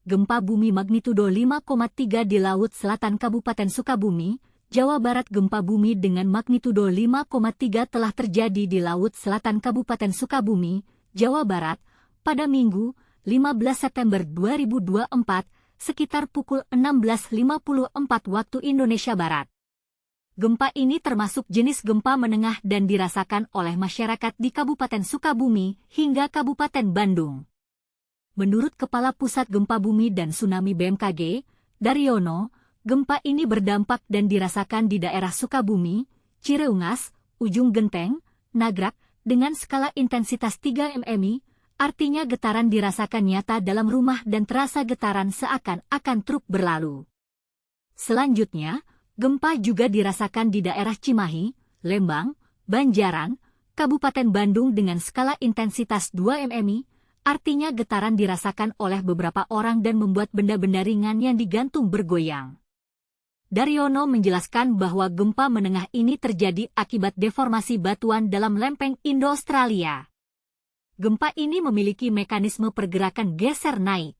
gempa bumi magnitudo 5,3 di Laut Selatan Kabupaten Sukabumi, Jawa Barat. Gempa bumi dengan magnitudo 5,3 telah terjadi di Laut Selatan Kabupaten Sukabumi, Jawa Barat, pada Minggu, 15 September 2024, sekitar pukul 16.54 waktu Indonesia Barat. Gempa ini termasuk jenis gempa menengah dan dirasakan oleh masyarakat di Kabupaten Sukabumi hingga Kabupaten Bandung. Menurut Kepala Pusat Gempa Bumi dan Tsunami BMKG, Daryono, gempa ini berdampak dan dirasakan di daerah Sukabumi, Cireungas, Ujung Genteng, Nagrak, dengan skala intensitas 3 mmi, artinya getaran dirasakan nyata dalam rumah dan terasa getaran seakan-akan truk berlalu. Selanjutnya, gempa juga dirasakan di daerah Cimahi, Lembang, Banjaran, Kabupaten Bandung dengan skala intensitas 2 mmi, artinya getaran dirasakan oleh beberapa orang dan membuat benda-benda ringan yang digantung bergoyang. Daryono menjelaskan bahwa gempa menengah ini terjadi akibat deformasi batuan dalam lempeng Indo-Australia. Gempa ini memiliki mekanisme pergerakan geser naik.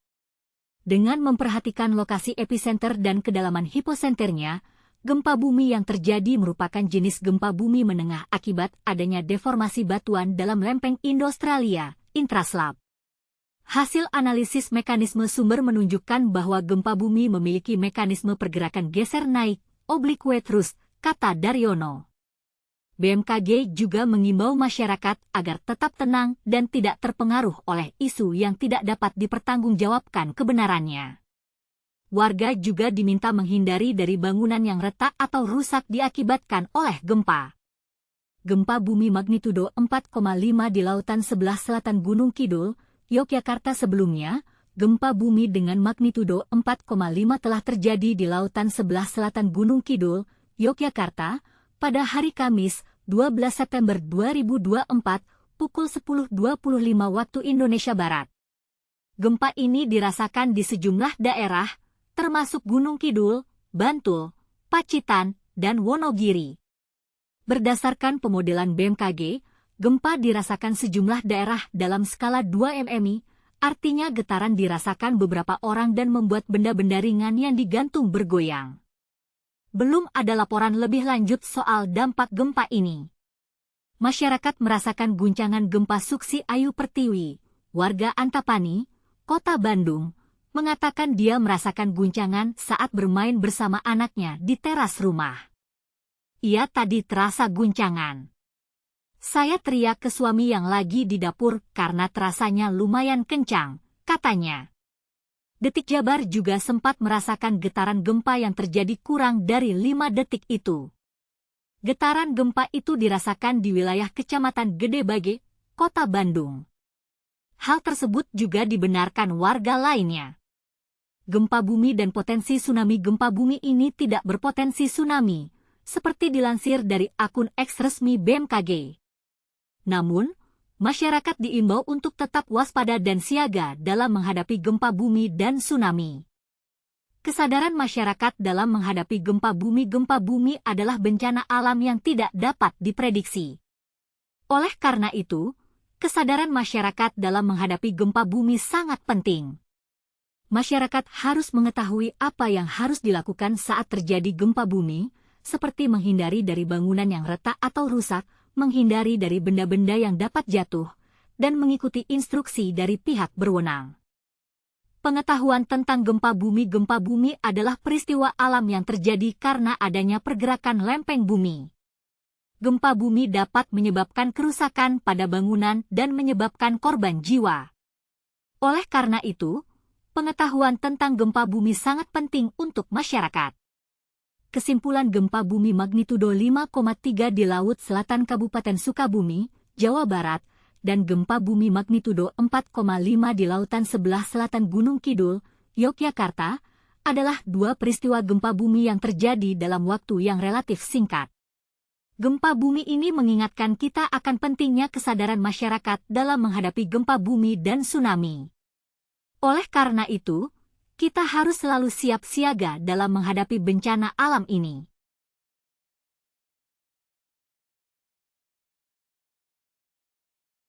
Dengan memperhatikan lokasi epicenter dan kedalaman hiposenternya, gempa bumi yang terjadi merupakan jenis gempa bumi menengah akibat adanya deformasi batuan dalam lempeng Indo-Australia, intraslab. Hasil analisis mekanisme sumber menunjukkan bahwa gempa bumi memiliki mekanisme pergerakan geser naik, oblique thrust, kata Daryono. BMKG juga mengimbau masyarakat agar tetap tenang dan tidak terpengaruh oleh isu yang tidak dapat dipertanggungjawabkan kebenarannya. Warga juga diminta menghindari dari bangunan yang retak atau rusak diakibatkan oleh gempa. Gempa bumi magnitudo 4,5 di lautan sebelah selatan Gunung Kidul, Yogyakarta. Sebelumnya, gempa bumi dengan magnitudo 4,5 telah terjadi di lautan sebelah selatan Gunung Kidul, Yogyakarta, pada hari Kamis, 12 September 2024, pukul 10.25 waktu Indonesia Barat. Gempa ini dirasakan di sejumlah daerah, termasuk Gunung Kidul, Bantul, Pacitan, dan Wonogiri. Berdasarkan pemodelan BMKG, gempa dirasakan sejumlah daerah dalam skala 2 mmi, artinya getaran dirasakan beberapa orang dan membuat benda-benda ringan yang digantung bergoyang. Belum ada laporan lebih lanjut soal dampak gempa ini. Masyarakat merasakan guncangan gempa. Suksi Ayu Pertiwi, warga Antapani, Kota Bandung, mengatakan dia merasakan guncangan saat bermain bersama anaknya di teras rumah. Ia tadi terasa guncangan. Saya teriak ke suami yang lagi di dapur karena terasanya lumayan kencang, katanya. Detik Jabar juga sempat merasakan getaran gempa yang terjadi kurang dari 5 detik itu. Getaran gempa itu dirasakan di wilayah Kecamatan Gede Bage, Kota Bandung. Hal tersebut juga dibenarkan warga lainnya. Gempa bumi dan potensi tsunami. Gempa bumi ini tidak berpotensi tsunami, seperti dilansir dari akun X resmi BMKG. Namun, masyarakat diimbau untuk tetap waspada dan siaga dalam menghadapi gempa bumi dan tsunami. Kesadaran masyarakat dalam menghadapi gempa bumi adalah bencana alam yang tidak dapat diprediksi. Oleh karena itu, kesadaran masyarakat dalam menghadapi gempa bumi sangat penting. Masyarakat harus mengetahui apa yang harus dilakukan saat terjadi gempa bumi, seperti menghindari dari bangunan yang retak atau rusak, menghindari dari benda-benda yang dapat jatuh, dan mengikuti instruksi dari pihak berwenang. Pengetahuan tentang gempa bumi adalah peristiwa alam yang terjadi karena adanya pergerakan lempeng bumi. Gempa bumi dapat menyebabkan kerusakan pada bangunan dan menyebabkan korban jiwa. Oleh karena itu, pengetahuan tentang gempa bumi sangat penting untuk masyarakat. Kesimpulan gempa bumi magnitudo 5,3 di Laut Selatan Kabupaten Sukabumi, Jawa Barat, dan gempa bumi magnitudo 4,5 di lautan sebelah selatan Gunung Kidul, Yogyakarta, adalah dua peristiwa gempa bumi yang terjadi dalam waktu yang relatif singkat. Gempa bumi ini mengingatkan kita akan pentingnya kesadaran masyarakat dalam menghadapi gempa bumi dan tsunami. Oleh karena itu, kita harus selalu siap siaga dalam menghadapi bencana alam ini.